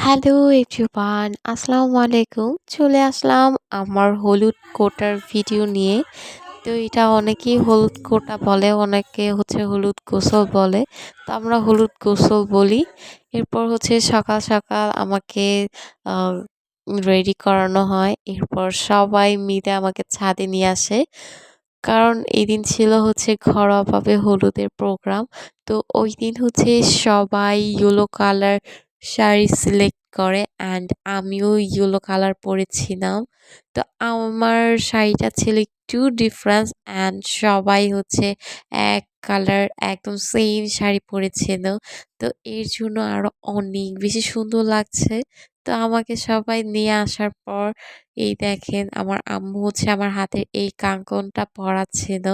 Hello everyone, আসসালামু আলাইকুম। চলে আসলাম আমার হলুদ কোটার ভিডিও নিয়ে। তো এটা অনেকেই হলুদ কোটা বলে, অনেকে হচ্ছে হলুদ গোসল বলে। তো আমরা হলুদ গোসল বলি। এরপর হচ্ছে সকাল সকাল আমাকে রেডি করানো হয়। এরপর সবাই মিলে আমাকে ছাদে নিয়ে আসে। কারণ এদিন ছিল হচ্ছে ঘরোয়াভাবে হলুদের প্রোগ্রাম। তো ওইদিন হচ্ছে সবাই ইয়েলো কালার শাড়ি সিলেক্ট করে অ্যান্ড আমিও ইয়েলো কালার পরেছিলাম। তো আমার শাড়িটা ছিল একটু ডিফারেন্স অ্যান্ড সবাই হচ্ছে এক কালার একদম সেম শাড়ি পরেছিল। তো এর জন্য আরো অনেক বেশি সুন্দর লাগছে। তো আমাকে সবাই নিয়ে আসার পর এই দেখেন আমার আম্মু হচ্ছে আমার হাতের এই কাঙ্কনটা পরাচ্ছিল।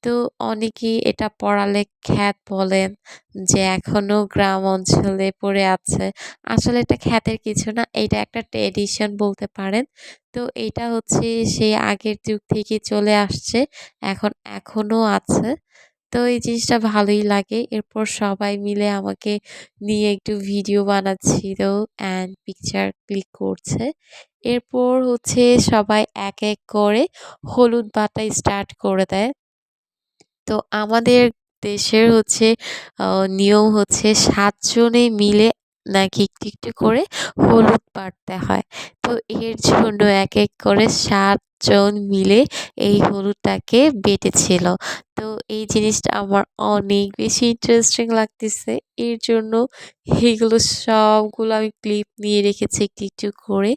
তো অনেকেই এটা পরালে খ্যাত বলেন যে এখনো গ্রাম অঞ্চলে পড়ে আছে। আসলে এটা খ্যাতের কিছু না, এটা একটা ট্র্যাডিশন বলতে পারেন। তো এটা হচ্ছে সেই আগের যুগ থেকে চলে আসছে, এখনো আছে। তো এই জিনিসটা ভালোই লাগে। এরপর সবাই মিলে আমাকে নিয়ে একটু ভিডিও বানাচ্ছিল অ্যান্ড পিকচার ক্লিক করছে। এরপর হচ্ছে সবাই এক এক করে হলুদ বাটা স্টার্ট করে দেয়। তো আমাদের দেশের হচ্ছে নিয়ম হচ্ছে ৭ জনে মিলে নাকি একটু একটু করে হলুদ বাটতে হয়। তো এর জন্য এক এক করে ৭ জন মিলে এই হলুদটাকে বেটেছিল। তো এই জিনিসটা আমার অনেক বেশি ইন্টারেস্টিং লাগতেছে। এর জন্য এইগুলো সবগুলো আমি ক্লিপ নিয়ে রেখেছি একটু একটু করে।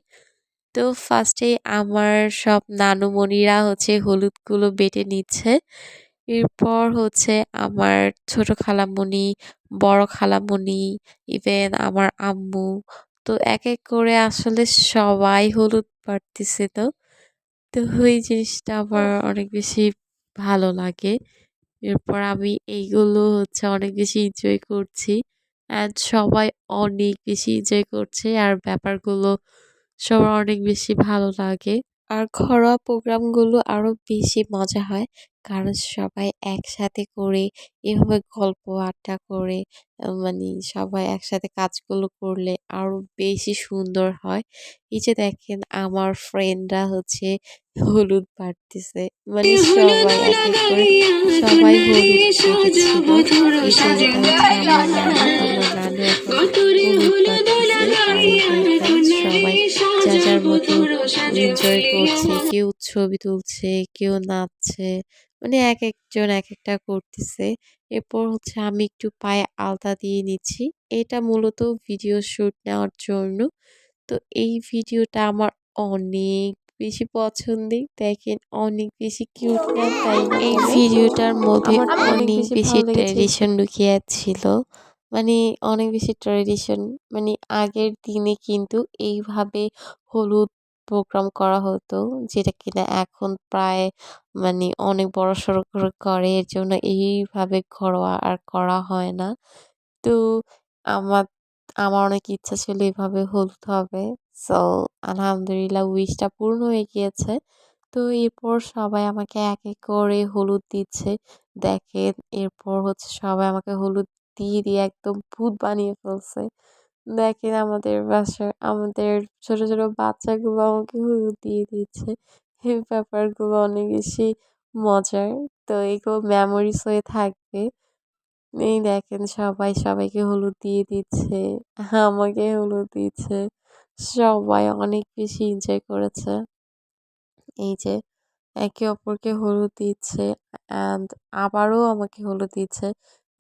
তো ফার্স্টে আমার সব নানুমণিরা হচ্ছে হলুদগুলো বেটে নিচ্ছে। এরপর হচ্ছে আমার ছোট খালামণি, বড় খালামণি, ইভেন আমার আম্মু। তো এক এক করে আসলে সবাই হলুদ বাটতেছিল। তো ওই জিনিসটা আমার অনেক বেশি ভালো লাগে। এরপর আমি এইগুলো হচ্ছে অনেক বেশি এনজয় করছি। অ্যান্ড সবাই অনেক বেশি এনজয় করছে আর ব্যাপারগুলো সবার অনেক বেশি ভালো লাগে। আর ঘরোয়া প্রোগ্রামগুলো আরো বেশি মজা হয়। কারণ সবাই একসাথে করে এভাবে গল্প আড্ডা করে মানে সবাই একসাথে কাজগুলো করলে আরো বেশি সুন্দর হয়। এই যে দেখেন আমার ফ্রেন্ডরা হচ্ছে হলুদ বাটতেছে। মানে হলুদ সবাই এক এক করে লাগাইয়া সবাই কন্যারে হলুদ বেটেছিল। সর্বপ্রথম এই যে এটা হচ্ছে সাজাইয়া আমার নানু। আমার নানু এখন কতরে হলুদ হলুদ বাটতেছে। আর এই লাগাইয়া দেখেন কন্যারে সবাই যার যার মতো সাজাবো সাজে এনজয় বলিয়া করছে। কেউ ছবি তুলছে, কেউ নাচছে। মানে একেকজন একেকটা করতেছে। এরপর হচ্ছে আমি একটু পায়ে আলতা দিয়ে নিচ্ছি। এটা মূলত ভিডিও শুট নেওয়ার জন্য। তো এই ভিডিওটা আমার অনেক বেশি পছন্দের। দেখেন অনেক বেশি কিউট না, তাই না এই বলেন? ভিডিওটার মধ্যে আমার তো অনেক অনেক বেশি বেশি ভালো লেগেছে এই ট্র্যাডিশন লুকিয়ে ছিল। মানে অনেক বেশি ট্র্যাডিশন, মানে আগের দিনে কিন্তু এইভাবে হলুদ প্রোগ্রাম করা হতো, যেটা কিনা এখন প্রায় মানে অনেক বড়সড় করে করে। এর জন্য এইভাবে ঘরোয়া আর করা হয় না। তো আমার আমার অনেক ইচ্ছা ছিল এভাবে হলুদ হবে। সো আলহামদুলিল্লাহ উইশটা পূর্ণ হয়ে গিয়েছে। তো এরপর সবাই আমাকে এক এক করে হলুদ দিচ্ছে। দেখেন এরপর হচ্ছে সবাই আমাকে হলুদ দিয়ে, দিয়ে একদম ভূত বানিয়ে ফেলছে। দেখেন আমাদের বাসায় আমাদের ছোট, ছোট বাচ্চাগুলো আমাকে হলুদ দিয়ে দিচ্ছে। এই ব্যাপারগুলো অনেক বেশি মজার। তো এগুলো মেমোরিজ হয়ে থাকবে। এই দেখেন সবাই সবাইকে হলুদ দিয়ে দিচ্ছে। আমাকে হলুদ দিচ্ছে। সবাই অনেক বেশি এনজয় করেছে। এই যে একে অপরকে হলুদ দিচ্ছে অ্যান্ড আবারও আমাকে হলুদ দিচ্ছে।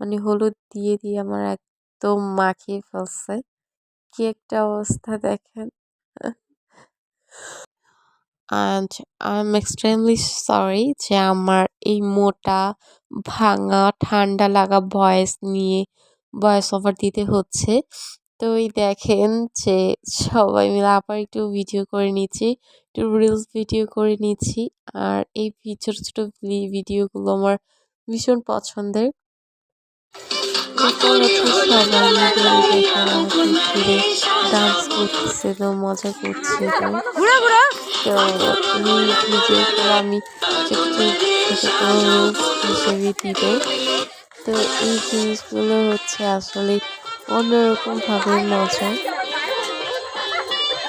মানে হলুদ দিয়ে, দিয়ে আমার একদম মাখিয়ে ফেলছে। কি একটা অবস্থা দেখেন। And I am extremely sorry যে আমার এই মোটা, ভাঙা, ঠান্ডা লাগা ভয়েস নিয়ে ভয়েস ওভার দিতে হচ্ছে। তো এই দেখেন যে সবাই মিলে আবার একটু ভিডিও করে নিচ্ছি, একটু রিলস ভিডিও করে নিচ্ছি। আর এই ছোট, ছোট ভিডিওগুলো আমার ভীষণ পছন্দের। এরপর হচ্ছে সবাই মিলে এই দেখেন আমাকে ঘিরে ডান্স করতেছিল, মজা করছিল। তো এই ভিডিওগুলো আমি ছোট, ছোট ছোট কোনো রিলস হিসেবে দিব। তো এই জিনিসগুলো হচ্ছে আসলে অন্যরকম ভাবে মজার।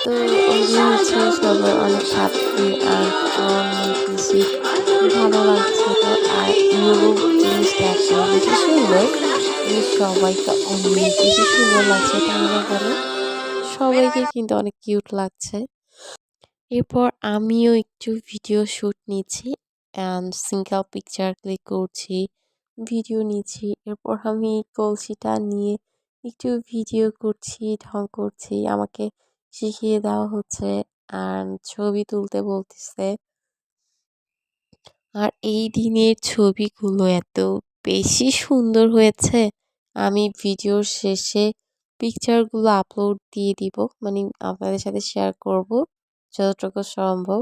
তো ওইদিন হচ্ছে সবাই অনেক হ্যাপি আর অনেক বেশি ভালো লাগছিল। আর ইউরোপ জিনিসটা এত বেশি সুন্দর যে সবাইকে অনেক বেশি সুন্দর লাগছে, তাই না বলো? সবাইকে কিন্তু অনেক কিউট লাগছে। এরপর আমিও একটু ভিডিও শুট নিচ্ছি অ্যান্ড সিঙ্গেল পিকচার ক্লিক করছি, ভিডিও নিচ্ছি। এরপর আমি কলসিটা নিয়ে একটু ভিডিও করছি, ঢং করছি। আমাকে শিখিয়ে দেওয়া হচ্ছে অ্যান্ড ছবি তুলতে বলতেছে। আর এই দিনের ছবিগুলো এত বেশি সুন্দর হয়েছে। আমি ভিডিওর শেষে পিকচারগুলো আপলোড দিয়ে দিব, মানে আপনাদের সাথে শেয়ার করব যতটুকু সম্ভব।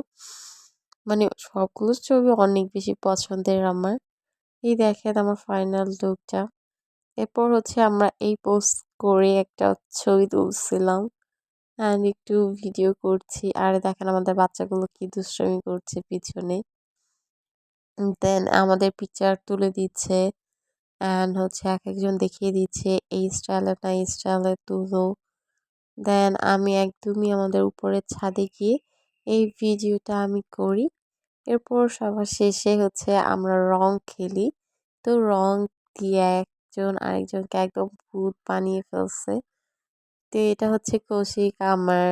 মানে সবগুলো ছবি অনেক বেশি পছন্দের আমার। এই দেখেন আমার ফাইনাল লুকটা। এরপর হচ্ছে আমরা এই পোস্ট করে একটা ছবি তুলছিলাম অ্যান্ড একটু ভিডিও করছি। আর দেখেন আমাদের বাচ্চাগুলো কি দুষ্টামি করছে পিছনে। দেন আমাদের পিকচার তুলে দিচ্ছে অ্যান্ড হচ্ছে একজন দেখিয়ে দিচ্ছে এই স্টাইলে না এই স্টাইলে তুলো। দেন আমি একদমই আমাদের উপরের ছাদে গিয়ে এই ভিডিওটা আমি করি। এরপর সবার শেষে হচ্ছে আমরা রং খেলি। তো রং দিয়ে একজন আরেকজনকে একদম ভূত বানিয়ে ফেলছে। তো এটা হচ্ছে কৌশিক, আমার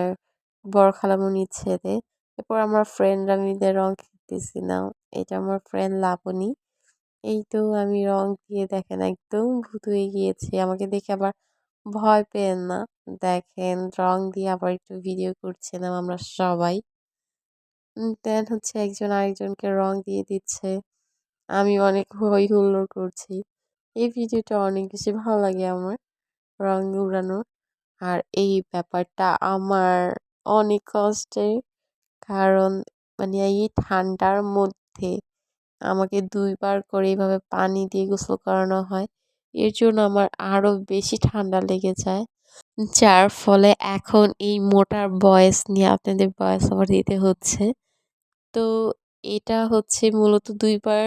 বড় খালামণির ছেলে। এরপর আমার ফ্রেন্ডরা মিলে রং খেলতেছিলাম। এটা আমার ফ্রেন্ড লাবণী। এই তো আমি রং দিয়ে দেখেন একদম ভূত হয়ে গিয়েছি। আমাকে দেখে আবার ভয় পেয়েন না। দেখেন রং দিয়ে আবার একটু ভিডিও করছিলাম আমরা সবাই। দেন হচ্ছে একজন আরেকজনকে রং দিয়ে দিচ্ছে। আমি অনেক হই হুল্লোড় করছি। এই ভিডিওটা অনেক বেশি ভালো লাগে আমার, রং উড়ানোর। আর এই ব্যাপারটা আমার অনেক কষ্টের। কারণ মানে এই ঠান্ডার মধ্যে আমাকে ২ বার করে এভাবে পানি দিয়ে গোসল করানো হয়। এর জন্য আমার আরো বেশি ঠান্ডা লেগে যায়। যার ফলে এখন এই মোটার ভয়েস নিয়ে আপনাদের ভয়েস ওভার দিতে হচ্ছে। তো এটা হচ্ছে মূলত ২ বার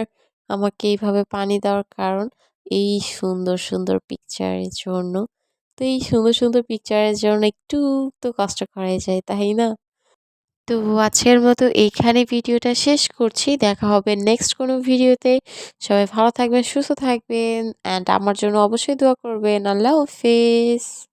আমাকে এইভাবে পানি দেওয়ার কারণ এই সুন্দর, সুন্দর পিকচারের জন্য। তো এই সুন্দর, সুন্দর পিকচারের জন্য একটু তো কষ্ট করাই যায়, তাই না? তো আজকের মতো এইখানে ভিডিওটা শেষ করছি। দেখা হবে নেক্সট কোনো ভিডিওতে। সবাই ভালো থাকবেন, সুস্থ থাকবেন অ্যান্ড আমার জন্য অবশ্যই দোয়া করবেন। আল্লাহ হাফেজ।